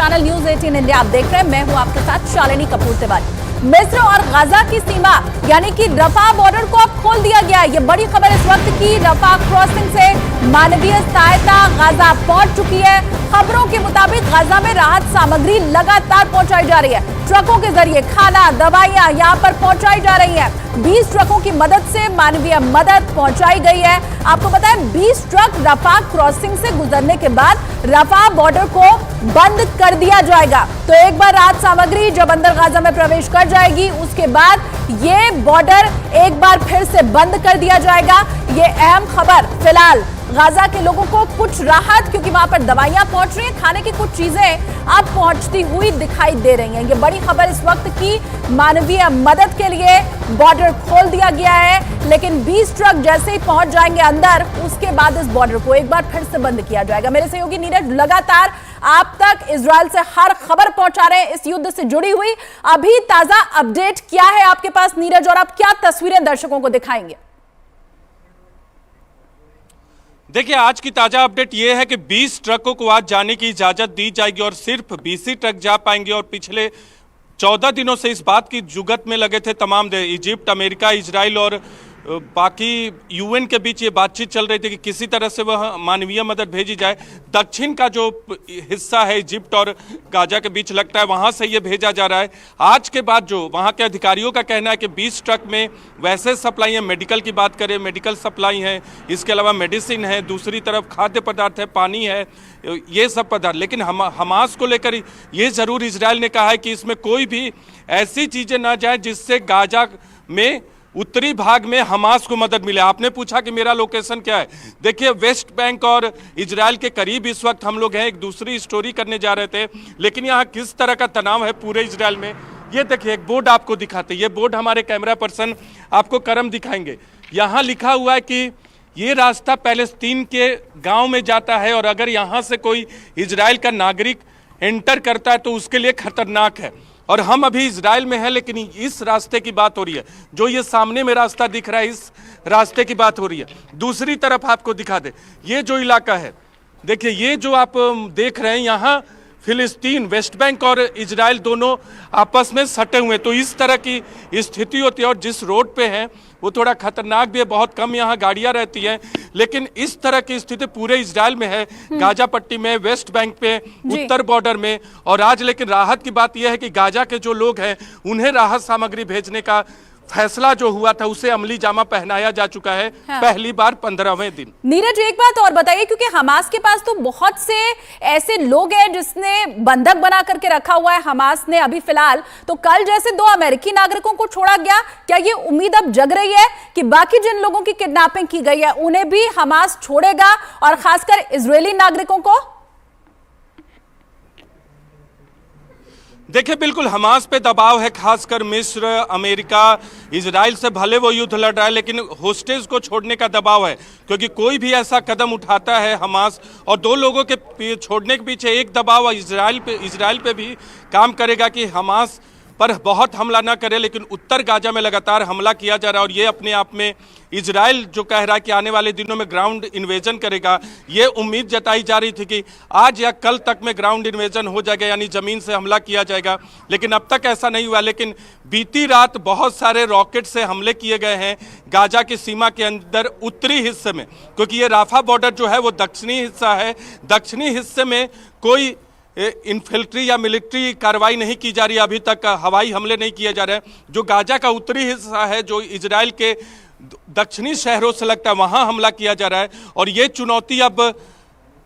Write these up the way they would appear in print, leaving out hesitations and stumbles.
Channel news 18 India आप देख रहे हैं। मैं हूं आपके साथ शालिनी कपूर तिवारी। मिस्र और गाजा की सीमा यानी कि रफा बॉर्डर को अब खोल दिया गया है। ये बड़ी खबर इस वक्त की। रफा क्रॉसिंग से मानवीय सहायता गाजा पहुंच चुकी है। खबरों के मुताबिक गाजा में राहत सामग्री लगातार पहुंचाई जा रही है। ट्रकों के जरिए खाना, दवाइयां यहां पर पहुंचाई जा रही हैं। 20 ट्रकों की मदद से मानवीय मदद पहुंचाई गई है। आपको पता है 20 ट्रक रफा क्रॉसिंग से गुजरने के बाद रफा बॉर्डर को बंद कर दिया जाएगा। तो एक बार राहत सामग्री जब अंदर गाजा में प्रवेश कर जाएगी, उसके बाद ये बॉर्डर एक बार फिर से बंद कर दिया जाएगा। ये अहम खबर फिलहाल गाजा के लोगों को कुछ राहत, क्योंकि वहां पर दवाइयां पहुंच रही हैं, खाने की कुछ चीजें अब पहुंचती हुई दिखाई दे रही हैं। ये बड़ी खबर इस वक्त की। मानवीय मदद के लिए बॉर्डर खोल दिया गया है, लेकिन 20 ट्रक जैसे ही पहुंच जाएंगे अंदर, उसके बाद इस बॉर्डर को एक बार फिर से बंद किया जाएगा। मेरे सहयोगी नीरज लगातार आप तक इजराइल से हर खबर पहुंचा रहे हैं इस युद्ध से जुड़ी हुई। अभी ताजा अपडेट क्या है आपके पास नीरज, और आप क्या तस्वीरें दर्शकों को दिखाएंगे? देखिए, आज की ताजा अपडेट यह है कि 20 ट्रकों को आज जाने की इजाजत दी जाएगी और सिर्फ 20 ही ट्रक जा पाएंगे। और पिछले 14 दिनों से इस बात की जुगत में लगे थे तमाम देश, इजिप्ट, अमेरिका, इजराइल और बाकी यूएन के बीच ये बातचीत चल रही थी कि किसी तरह से वह मानवीय मदद भेजी जाए। दक्षिण का जो हिस्सा है इजिप्ट और गाजा के बीच लगता है, वहां से ये भेजा जा रहा है। आज के बाद जो वहां के अधिकारियों का कहना है कि 20 ट्रक में वैसे सप्लाई है, मेडिकल की बात करें मेडिकल सप्लाई है, इसके अलावा मेडिसिन है, दूसरी तरफ खाद्य पदार्थ है, पानी है, ये सब पदार्थ। लेकिन हमास को लेकर ये जरूर इजराइल ने कहा है कि इसमें कोई भी ऐसी चीजें ना जाए जिससे गाजा में उत्तरी भाग में हमास को मदद मिले। आपने पूछा कि मेरा लोकेशन क्या है। देखिए, वेस्ट बैंक और इजराइल के करीब इस वक्त हम लोग हैं। एक दूसरी स्टोरी करने जा रहे थे, लेकिन यहाँ किस तरह का तनाव है पूरे इजराइल में, ये देखिए एक बोर्ड आपको दिखाते। ये बोर्ड हमारे कैमरा पर्सन आपको करम दिखाएंगे। यहाँ लिखा हुआ है कि ये रास्ता पैलेस्तीन के गाँव में जाता है और अगर यहाँ से कोई इजराइल का नागरिक एंटर करता है तो उसके लिए खतरनाक है। और हम अभी इजराइल में हैं, लेकिन इस रास्ते की बात हो रही है। जो ये सामने में रास्ता दिख रहा है, इस रास्ते की बात हो रही है। दूसरी तरफ आपको दिखा दे, ये जो इलाका है, देखिए ये जो आप देख रहे हैं, यहाँ फिलिस्तीन, वेस्ट बैंक और इजराइल दोनों आपस में सटे हुए। तो इस तरह की स्थिति होती है। और जिस रोड पे है वो थोड़ा खतरनाक भी है, बहुत कम यहाँ गाड़ियाँ रहती हैं, लेकिन इस तरह की स्थिति पूरे इजराइल में है, गाजा पट्टी में, वेस्ट बैंक पे, उत्तर बॉर्डर में। और आज लेकिन राहत की बात यह है कि गाजा के जो लोग हैं उन्हें राहत सामग्री भेजने का फैसला जो हुआ था उसे अमली जामा पहनाया जा चुका है। हाँ। पहली बार 15वें दिन। नीरज, एक बात और बताइए, क्योंकि हमास के पास तो बहुत से ऐसे लोग हैं जिसने बंधक बना करके रखा हुआ है हमास ने अभी फिलहाल। तो कल जैसे 2 अमेरिकी नागरिकों को छोड़ा गया, क्या ये उम्मीद अब जग रही है कि बाकी जिन लोगों की किडनैपिंग की गई है उन्हें भी हमास छोड़ेगा, और खासकर इजरायली नागरिकों को? देखिए, बिल्कुल हमास पे दबाव है, खासकर मिस्र, अमेरिका, इजराइल से भले वो युद्ध लड़ रहा है, लेकिन होस्टेज को छोड़ने का दबाव है। क्योंकि कोई भी ऐसा कदम उठाता है हमास, और 2 लोगों के छोड़ने के पीछे एक दबाव इजराइल पे भी काम करेगा कि हमास पर बहुत हमला ना करे। लेकिन उत्तर गाजा में लगातार हमला किया जा रहा है और ये अपने आप में इजराइल जो कह रहा है कि आने वाले दिनों में ग्राउंड इन्वेजन करेगा, ये उम्मीद जताई जा रही थी कि आज या कल तक में ग्राउंड इन्वेजन हो जाएगा, यानी जमीन से हमला किया जाएगा। लेकिन अब तक ऐसा नहीं हुआ। लेकिन बीती रात बहुत सारे रॉकेट से हमले किए गए हैं गाजा की सीमा के अंदर उत्तरी हिस्से में, क्योंकि ये राफा बॉर्डर जो है वो दक्षिणी हिस्सा है। दक्षिणी हिस्से में कोई इन्फिल्ट्री या मिलिट्री कार्रवाई नहीं की जा रही है, अभी तक हवाई हमले नहीं किए जा रहे हैं। जो गाजा का उत्तरी हिस्सा है, जो इजराइल के दक्षिणी शहरों से लगता है, वहां हमला किया जा रहा है। और ये चुनौती अब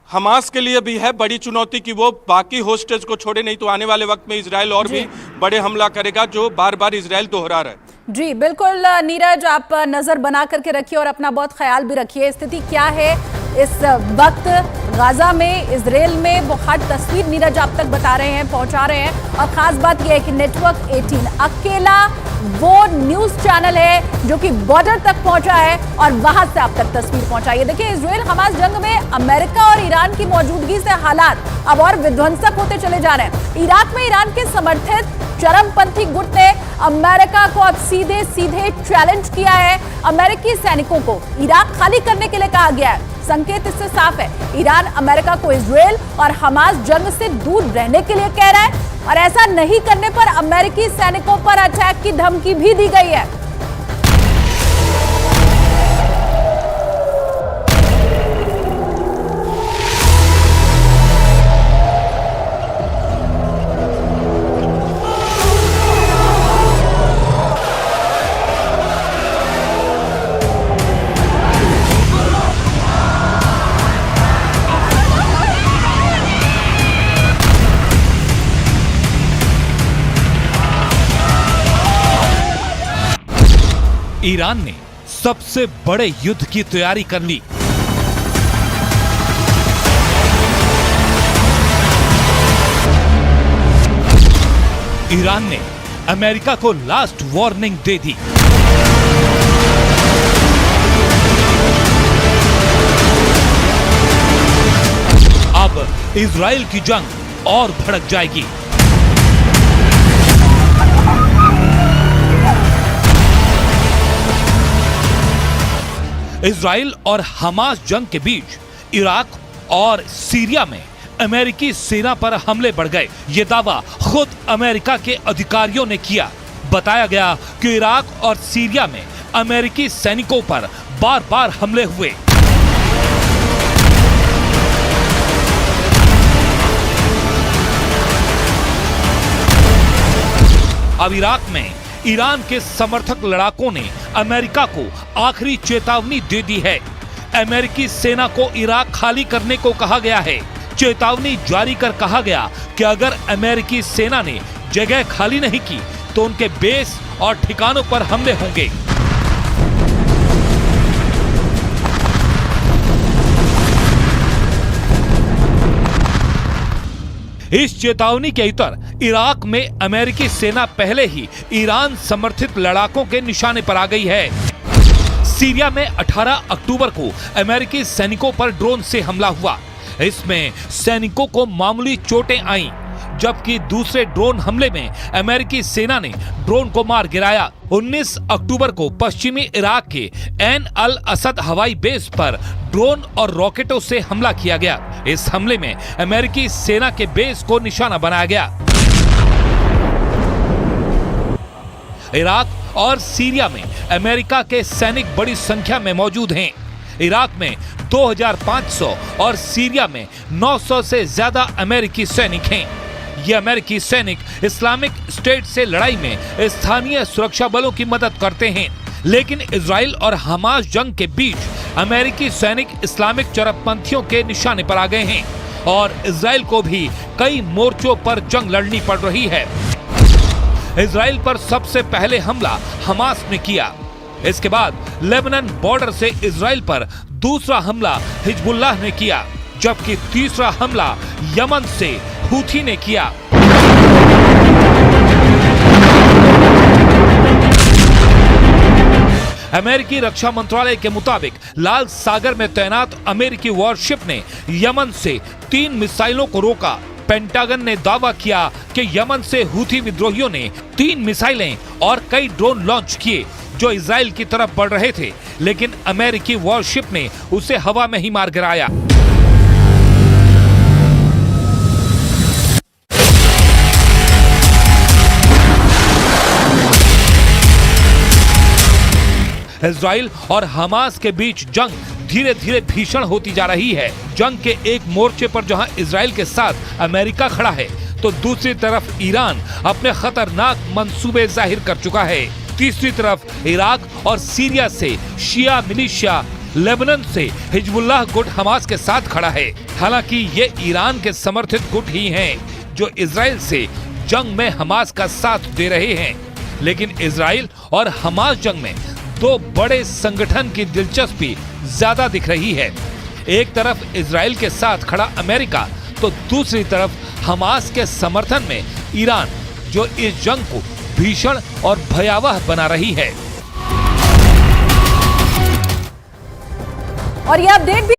हमास के लिए भी है, बड़ी चुनौती कि वो बाकी होस्टेज को छोड़े, नहीं तो आने वाले वक्त में इजराइल और भी बड़े हमला करेगा, जो बार बार इजराइल दोहरा रहा है। जी बिल्कुल नीरज, आप नजर बना करके रखिए और अपना बहुत ख्याल भी रखिए। स्थिति क्या है इस वक्त गाजा में, इजराइल में, वो हर तस्वीर नीरज आप तक बता रहे हैं, पहुंचा रहे हैं। और खास बात यह है कि नेटवर्क 18 अकेला वो न्यूज चैनल है जो कि बॉर्डर तक पहुंचा है और वहां से आप तक तस्वीर पहुंचाई है। देखिए, इजराइल हमास जंग में अमेरिका और ईरान की मौजूदगी से हालात अब और विध्वंसक होते चले जा रहे हैं। इराक में ईरान के समर्थित चरमपंथी गुट ने अमेरिका को अब सीधे सीधे चैलेंज किया है। अमेरिकी सैनिकों को इराक खाली करने के लिए कहा गया है। संकेत इससे साफ है, ईरान अमेरिका को इजरायल और हमास जंग से दूर रहने के लिए कह रहा है और ऐसा नहीं करने पर अमेरिकी सैनिकों पर अटैक की धमकी भी दी गई है। ईरान ने सबसे बड़े युद्ध की तैयारी कर ली। ईरान ने अमेरिका को लास्ट वार्निंग दे दी। अब इजराइल की जंग और भड़क जाएगी। इजराइल और हमास जंग के बीच इराक और सीरिया में अमेरिकी सेना पर हमले बढ़ गए। ये दावा खुद अमेरिका के अधिकारियों ने किया। बताया गया कि इराक और सीरिया में अमेरिकी सैनिकों पर बार बार हमले हुए। अब इराक में ईरान के समर्थक लड़ाकों ने अमेरिका को आखिरी चेतावनी दे दी है। अमेरिकी सेना को इराक खाली करने को कहा गया है। चेतावनी जारी कर कहा गया कि अगर अमेरिकी सेना ने जगह खाली नहीं की तो उनके बेस और ठिकानों पर हमले होंगे। इस चेतावनी के इतर इराक में अमेरिकी सेना पहले ही ईरान समर्थित लड़ाकों के निशाने पर आ गई है। सीरिया में 18 अक्टूबर को अमेरिकी सैनिकों पर ड्रोन से हमला हुआ। इसमें सैनिकों को मामूली चोटें आईं, जबकि दूसरे ड्रोन हमले में अमेरिकी सेना ने ड्रोन को मार गिराया। 19 अक्टूबर को पश्चिमी इराक के ऐन अल असद हवाई बेस पर ड्रोन और रॉकेटों से हमला किया गया। इस हमले में अमेरिकी सेना के बेस को निशाना बनाया गया। इराक और सीरिया में अमेरिका के सैनिक बड़ी संख्या में मौजूद हैं। इराक में 2500 और सीरिया में 900 से ज्यादा अमेरिकी सैनिक हैं। ये अमेरिकी सैनिक इस्लामिक स्टेट से लड़ाई में स्थानीय सुरक्षा बलों की मदद करते हैं। लेकिन इजराइल और हमास जंग के बीच अमेरिकी सैनिक इस्लामिक चरमपंथियों के निशाने पर आ गए हैं और इजराइल को भी कई मोर्चों पर जंग लड़नी पड़ रही है। इजराइल पर सबसे पहले हमला हमास ने किया। इसके बाद लेबनान बॉर्डर से इजराइल पर दूसरा हमला हिजबुल्लाह ने किया, जबकि तीसरा हमला यमन से हूथी ने किया। अमेरिकी रक्षा मंत्रालय के मुताबिक लाल सागर में तैनात अमेरिकी वॉरशिप ने यमन से 3 मिसाइलों को रोका। पेंटागन ने दावा किया कि यमन से हूथी विद्रोहियों ने 3 मिसाइलें और कई ड्रोन लॉन्च किए जो इजराइल की तरफ बढ़ रहे थे, लेकिन अमेरिकी वॉरशिप ने उसे हवा में ही मार गिराया। इजराइल और हमास के बीच जंग धीरे धीरे भीषण होती जा रही है। जंग के एक मोर्चे पर जहां इजराइल के साथ अमेरिका खड़ा है, तो दूसरी तरफ ईरान अपने खतरनाक मंसूबे जाहिर कर चुका है। तीसरी तरफ इराक और सीरिया से शिया मिलिशिया, लेबनान से हिजबुल्लाह गुट हमास के साथ खड़ा है। हालांकि ये ईरान के समर्थित गुट ही हैं जो इजराइल से जंग में हमास का साथ दे रहे हैं। लेकिन इजराइल और हमास जंग में दो बड़े संगठन की दिलचस्पी ज्यादा दिख रही है। एक तरफ इजराइल के साथ खड़ा अमेरिका, तो दूसरी तरफ हमास के समर्थन में ईरान, जो इस जंग को भीषण और भयावह बना रही है। और ये अपडेट भी